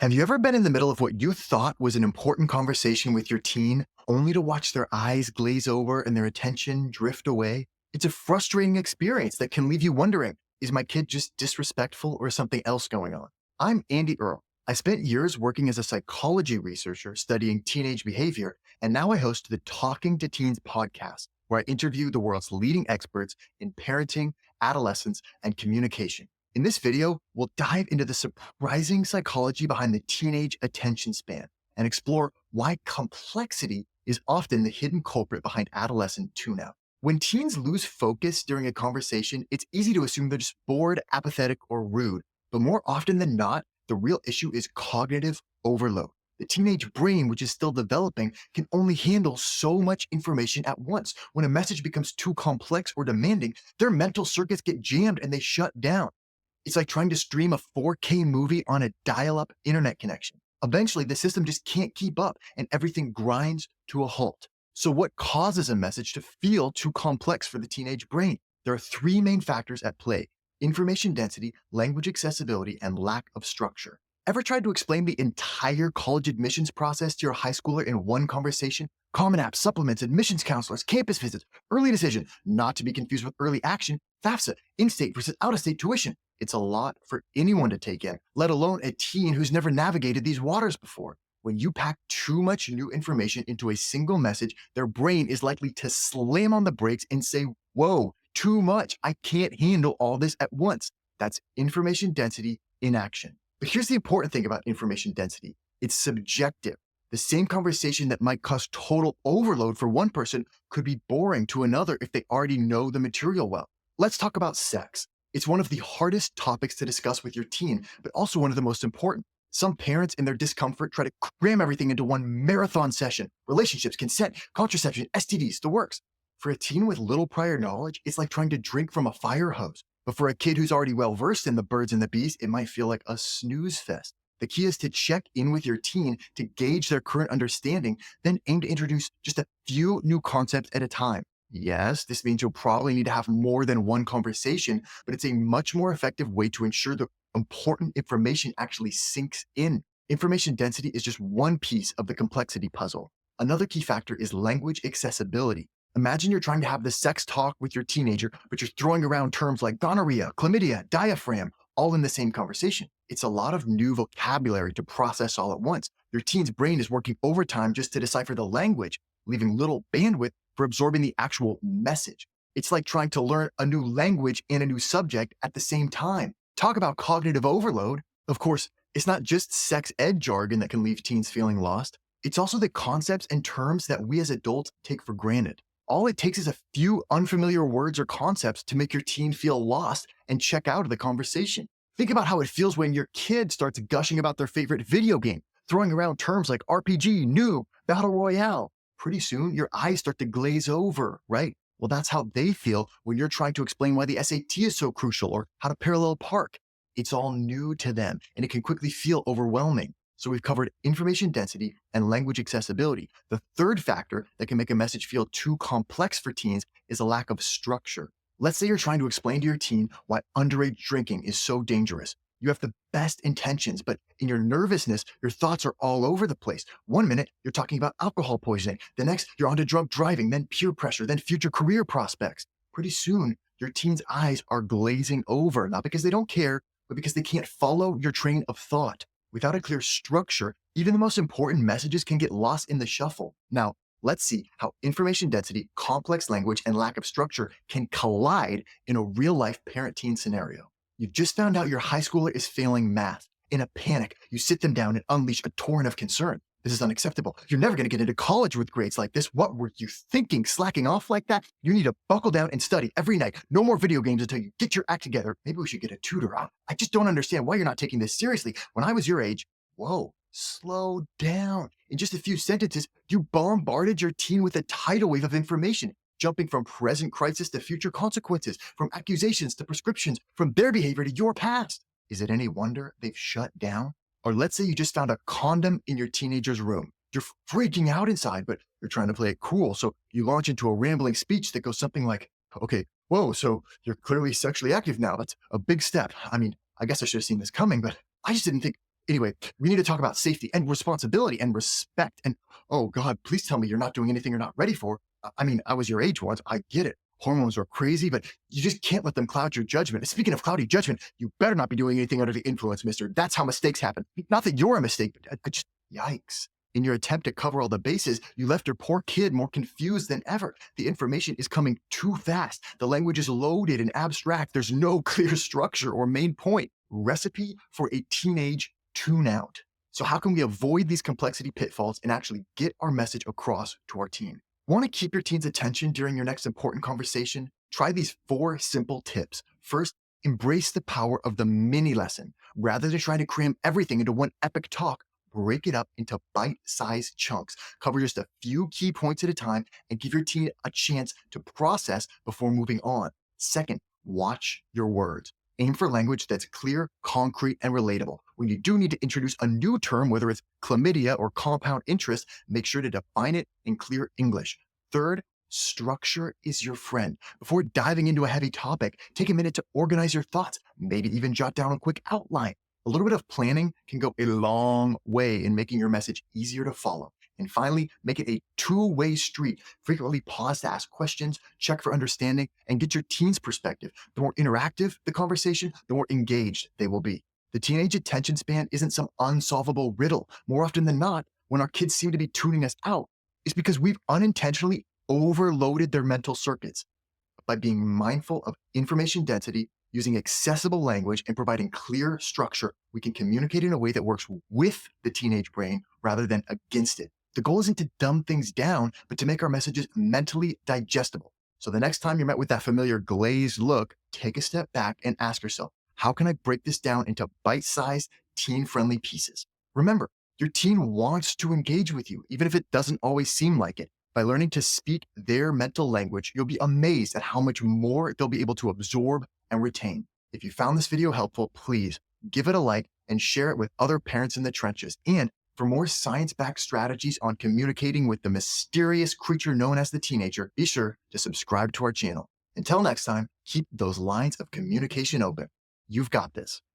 Have you ever been in the middle of what you thought was an important conversation with your teen, only to watch their eyes glaze over and their attention drift away? It's a frustrating experience that can leave you wondering, is my kid just disrespectful or is something else going on? I'm Andy Earl. I spent years working as a psychology researcher studying teenage behavior, and now I host the Talking to Teens podcast, where I interview the world's leading experts in parenting, adolescence, and communication. In this video, we'll dive into the surprising psychology behind the teenage attention span and explore why complexity is often the hidden culprit behind adolescent tune-out. When teens lose focus during a conversation, it's easy to assume they're just bored, apathetic, or rude. But more often than not, the real issue is cognitive overload. The teenage brain, which is still developing, can only handle so much information at once. When a message becomes too complex or demanding, their mental circuits get jammed and they shut down. It's like trying to stream a 4K movie on a dial-up internet connection. Eventually, the system just can't keep up and everything grinds to a halt. So what causes a message to feel too complex for the teenage brain? There are three main factors at play: information density, language accessibility, and lack of structure. Ever tried to explain the entire college admissions process to your high schooler in one conversation? Common Apps, supplements, admissions counselors, campus visits, early decision, not to be confused with early action, FAFSA, in-state versus out-of-state tuition. It's a lot for anyone to take in, let alone a teen who's never navigated these waters before. When you pack too much new information into a single message, their brain is likely to slam on the brakes and say, whoa, too much. I can't handle all this at once. That's information density in action. But here's the important thing about information density. It's subjective. The same conversation that might cause total overload for one person could be boring to another if they already know the material well. Let's talk about sex. It's one of the hardest topics to discuss with your teen, but also one of the most important. Some parents, in their discomfort, try to cram everything into one marathon session: relationships, consent, contraception, STDs, the works. For a teen with little prior knowledge, it's like trying to drink from a fire hose. But for a kid who's already well versed in the birds and the bees, it might feel like a snooze fest. The key is to check in with your teen to gauge their current understanding, then aim to introduce just a few new concepts at a time. Yes, this means you'll probably need to have more than one conversation, but it's a much more effective way to ensure the important information actually sinks in. Information density is just one piece of the complexity puzzle. Another key factor is language accessibility. Imagine you're trying to have the sex talk with your teenager, but you're throwing around terms like gonorrhea, chlamydia, diaphragm, all in the same conversation. It's a lot of new vocabulary to process all at once. Your teen's brain is working overtime just to decipher the language, leaving little bandwidth for absorbing the actual message. It's like trying to learn a new language and a new subject at the same time. Talk about cognitive overload. Of course, it's not just sex ed jargon that can leave teens feeling lost. It's also the concepts and terms that we as adults take for granted. All it takes is a few unfamiliar words or concepts to make your teen feel lost and check out of the conversation. Think about how it feels when your kid starts gushing about their favorite video game, throwing around terms like RPG, noob, battle royale. Pretty soon, your eyes start to glaze over, right? Well, that's how they feel when you're trying to explain why the SAT is so crucial or how to parallel park. It's all new to them, and it can quickly feel overwhelming. So we've covered information density and language accessibility. The third factor that can make a message feel too complex for teens is a lack of structure. Let's say you're trying to explain to your teen why underage drinking is so dangerous. You have the best intentions, but in your nervousness, your thoughts are all over the place. One minute, you're talking about alcohol poisoning. The next, you're onto drunk driving, then peer pressure, then future career prospects. Pretty soon, your teen's eyes are glazing over, not because they don't care, but because they can't follow your train of thought. Without a clear structure, even the most important messages can get lost in the shuffle. Now, let's see how information density, complex language, and lack of structure can collide in a real-life parent-teen scenario. You've just found out your high schooler is failing math. In a panic, you sit them down and unleash a torrent of concern. This is unacceptable. You're never going to get into college with grades like this. What were you thinking, slacking off like that? You need to buckle down and study every night. No more video games until you get your act together. Maybe we should get a tutor out. I just don't understand why you're not taking this seriously. When I was your age, whoa, slow down. In just a few sentences, you bombarded your teen with a tidal wave of information, jumping from present crisis to future consequences, from accusations to prescriptions, from their behavior to your past. Is it any wonder they've shut down? Or let's say you just found a condom in your teenager's room. You're freaking out inside, but you're trying to play it cool. So you launch into a rambling speech that goes something like, okay, whoa, so you're clearly sexually active now. That's a big step. I mean, I guess I should have seen this coming, but I just didn't think Anyway, we need to talk about safety and responsibility and respect. And oh God, please tell me you're not doing anything you're not ready for. I mean, I was your age once. I get it. Hormones are crazy, but you just can't let them cloud your judgment. Speaking of cloudy judgment, you better not be doing anything under the influence, mister. That's how mistakes happen. Not that you're a mistake, but I just, yikes. In your attempt to cover all the bases, you left your poor kid more confused than ever. The information is coming too fast. The language is loaded and abstract. There's no clear structure or main point. Recipe for a teenage tune out. So, how can we avoid these complexity pitfalls and actually get our message across to our teen? Want to keep your teen's attention during your next important conversation? Try these 4 simple tips. First, embrace the power of the mini lesson. Rather than trying to cram everything into one epic talk, break it up into bite-sized chunks. Cover just a few key points at a time and give your teen a chance to process before moving on. Second, watch your words. Aim for language that's clear, concrete, and relatable. When you do need to introduce a new term, whether it's chlamydia or compound interest, make sure to define it in clear English. Third, structure is your friend. Before diving into a heavy topic, take a minute to organize your thoughts, maybe even jot down a quick outline. A little bit of planning can go a long way in making your message easier to follow. And finally, make it a two-way street. Frequently pause to ask questions, check for understanding, and get your teen's perspective. The more interactive the conversation, the more engaged they will be. The teenage attention span isn't some unsolvable riddle. More often than not, when our kids seem to be tuning us out, it's because we've unintentionally overloaded their mental circuits. By being mindful of information density, using accessible language, and providing clear structure, we can communicate in a way that works with the teenage brain rather than against it. The goal isn't to dumb things down, but to make our messages mentally digestible. So the next time you're met with that familiar glazed look, take a step back and ask yourself, how can I break this down into bite-sized, teen-friendly pieces? Remember, your teen wants to engage with you, even if it doesn't always seem like it. By learning to speak their mental language, you'll be amazed at how much more they'll be able to absorb and retain. If you found this video helpful, please give it a like and share it with other parents in the trenches. And for more science-backed strategies on communicating with the mysterious creature known as the teenager, be sure to subscribe to our channel. Until next time, keep those lines of communication open. You've got this.